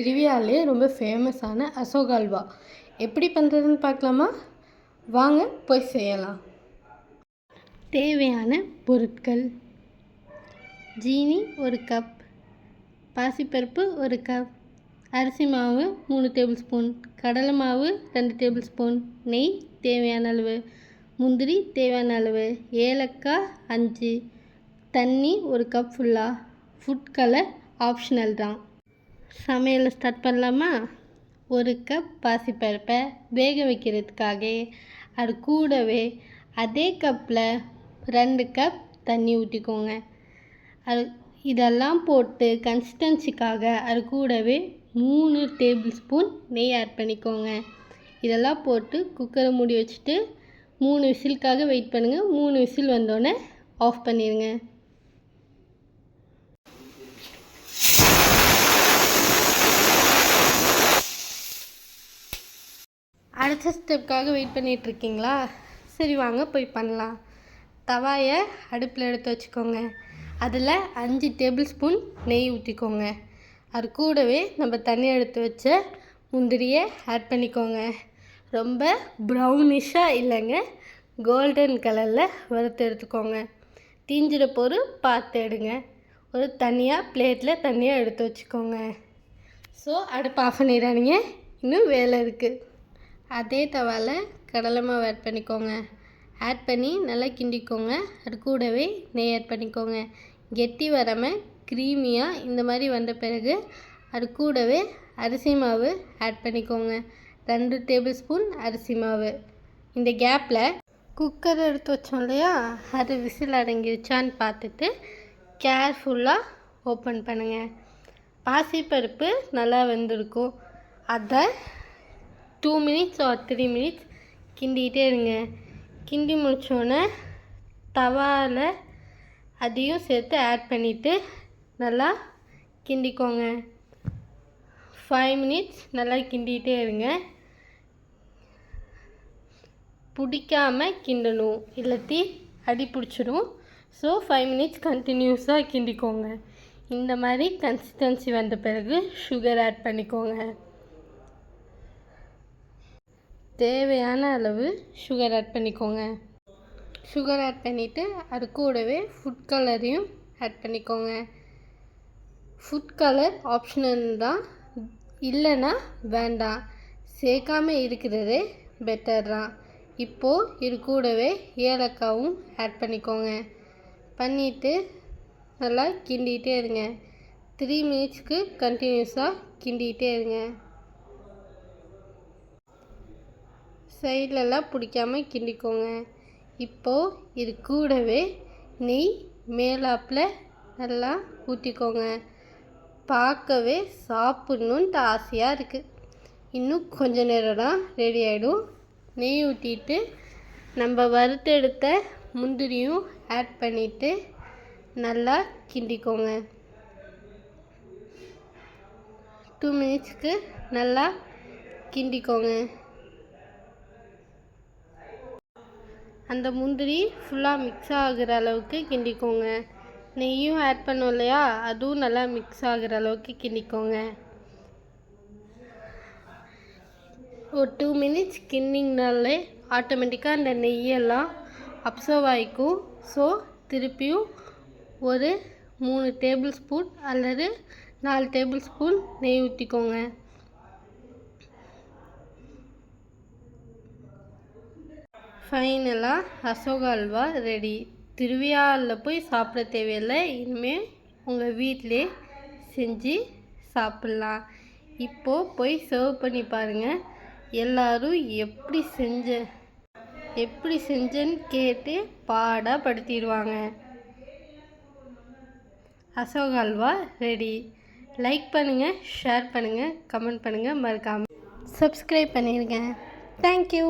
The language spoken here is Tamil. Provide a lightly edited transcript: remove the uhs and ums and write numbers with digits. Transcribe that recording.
திருவிழாலே ரொம்ப ஃபேமஸான அசோகா அல்வா எப்படி பண்ணுறதுன்னு பார்க்கலாமா? வாங்க போய் செய்யலாம். தேவையான பொருட்கள்: ஜீனி 1 கப், பாசிப்பருப்பு 1 கப், அரிசி மாவு 3 டேபிள் ஸ்பூன், கடலை மாவு 2 டேபிள் ஸ்பூன், நெய் தேவையான அளவு, முந்திரி தேவையான அளவு, ஏலக்காய் 5, தண்ணி 1 கப் ஃபுல்லாக. ஃபுட் கலர் ஆப்ஷனல் தான். சமையலை ஸ்டார்ட் பண்ணலாமா? 1 கப் பாசிப்பருப்பை வேக வைக்கிறதுக்காக அது கூடவே அதே கப்பில் 2 கப் தண்ணி ஊற்றிக்கோங்க. இதெல்லாம் போட்டு கன்சிஸ்டன்சிக்காக அது கூடவே 3 டேபிள் ஸ்பூன் நெய் ஆட் பண்ணிக்கோங்க. இதெல்லாம் போட்டு குக்கரை மூடி வச்சுட்டு 3 விசிலுக்காக வெயிட் பண்ணுங்கள். 3 விசில் வந்தோடனே ஆஃப் பண்ணிடுங்க. அடுத்த ஸ்டெப்புக்காக வெயிட் பண்ணிகிட்ருக்கீங்களா? சரி வாங்க போய் பண்ணலாம். தவாயை அடுப்பில் எடுத்து வச்சுக்கோங்க. அதில் 5 டேபிள் ஸ்பூன் நெய் ஊற்றிக்கோங்க. அது கூடவே நம்ம தண்ணி எடுத்து வச்ச முந்திரியை ஆட் பண்ணிக்கோங்க. ரொம்ப ப்ரௌனிஷாக இல்லைங்க, கோல்டன் கலரில் வறுத்து எடுத்துக்கோங்க. தீஞ்சிட பொருள் பார்த்து எடுங்க. ஒரு பிளேட்டில் தனியாக எடுத்து வச்சுக்கோங்க. ஸோ அடுப்பு ஆஃப் பண்ணிடாதீங்க, இன்னும் வேலை இருக்குது. அதே தவாவில் கடலை மாவு ஆட் பண்ணிக்கோங்க. ஆட் பண்ணி நல்லா கிண்டிக்கோங்க. அது கூடவே நெய் ஆட் பண்ணிக்கோங்க. கெட்டி வராமல் க்ரீமியாக இந்த மாதிரி வந்த பிறகு அது கூடவே அரிசி மாவு ஆட் பண்ணிக்கோங்க. 2 டேபிள் ஸ்பூன் அரிசி மாவு. இந்த கேப்பில் குக்கர் எடுத்து வச்சோம் இல்லையா, அது விசில் அடங்கிடுச்சான்னு பார்த்துட்டு கேர்ஃபுல்லாக ஓப்பன் பண்ணுங்கள். பாசிப்பருப்பு நல்லா வெந்திருக்கும். அதை 2 மினிட்ஸ் ஆர் 3 மினிட்ஸ் கிண்டிகிட்டே இருங்க. கிண்டி முடித்தோடனே தவாவில் அதையும் சேர்த்து ஆட் பண்ணிவிட்டு நல்லா கிண்டிக்கோங்க. 5 மினிட்ஸ் நல்லா கிண்டிகிட்டே இருங்க. பிடிக்காமல் கிண்டணும், இல்லாட்டி அடி பிடிச்சிடும். ஸோ 5 மினிட்ஸ் கண்டினியூஸாக கிண்டிக்கோங்க. இந்த மாதிரி கன்சிஸ்டன்சி வந்த பிறகு சுகர் ஆட் பண்ணிக்கோங்க. தேவையான அளவு சுகர் ஆட் பண்ணிக்கோங்க. சுகர் ஆட் பண்ணிவிட்டு அது கூடவே ஃபுட் கலரையும் ஆட் பண்ணிக்கோங்க. ஃபுட் கலர் ஆப்ஷனல் தான், இல்லைன்னா வேண்டாம். சேர்க்காமல் இருக்கிறதே பெட்டர் தான். இப்போது இது கூடவே ஏலக்காவும் ஆட் பண்ணிக்கோங்க. பண்ணிவிட்டு நல்லா கிண்டிகிட்டே இருங்க. 3 மினிட்ஸ்க்கு கண்டினியூஸாக கிண்டிகிட்டே இருங்க. சைட்லலாம் பிடிக்காமல் கிண்டிக்கோங்க. இப்போது இது கூடவே நெய் மேலாப்பில் நல்லா ஊற்றிக்கோங்க. பார்க்கவே சாப்பிட்ணுன்ட்டு ஆசையாக இருக்குது. இன்னும் கொஞ்சம் நேரம் தான் ரெடி ஆகிடும். நெய் ஊற்றிட்டு நம்ம வறுத்தெடுத்த முந்திரியும் ஆட் பண்ணிவிட்டு நல்லா கிண்டிக்கோங்க. 2 மினிட்ஸ்க்கு நல்லா கிண்டிக்கோங்க. அந்த முந்திரி ஃபுல்லாக மிக்ஸ் ஆகிற அளவுக்கு கிண்டிக்கோங்க. நெய்யும் ஆட் பண்ணோம் இல்லையா, அதுவும் நல்லா மிக்ஸ் ஆகிற அளவுக்கு கிண்டிக்கோங்க. ஒரு 2 மினிட்ஸ் கிண்டிங்கனாலே ஆட்டோமேட்டிக்காக அந்த நெய்யெல்லாம் அப்சர்வ் ஆகிக்கும். ஸோ திருப்பியும் ஒரு 3 டேபிள் ஸ்பூன் அல்லது 4 டேபிள் ஸ்பூன் நெய் ஊற்றிக்கோங்க. ஃபைனலாக அசோகா அல்வா ரெடி. திருவிழாவில் போய் சாப்பிட தேவையில்லை, இனிமேல் உங்கள் வீட்டிலே செஞ்சு சாப்பிட்லாம். இப்போது போய் சர்வ் பண்ணி பாருங்கள். எல்லோரும் எப்படி செஞ்சேன்னு கேட்டு பாடப்படுத்திடுவாங்க. அசோகா அல்வா ரெடி. லைக் பண்ணுங்கள், ஷேர் பண்ணுங்கள், கமெண்ட் பண்ணுங்கள், மறக்காமல் சப்ஸ்கிரைப் பண்ணிடுங்க. தேங்க்யூ.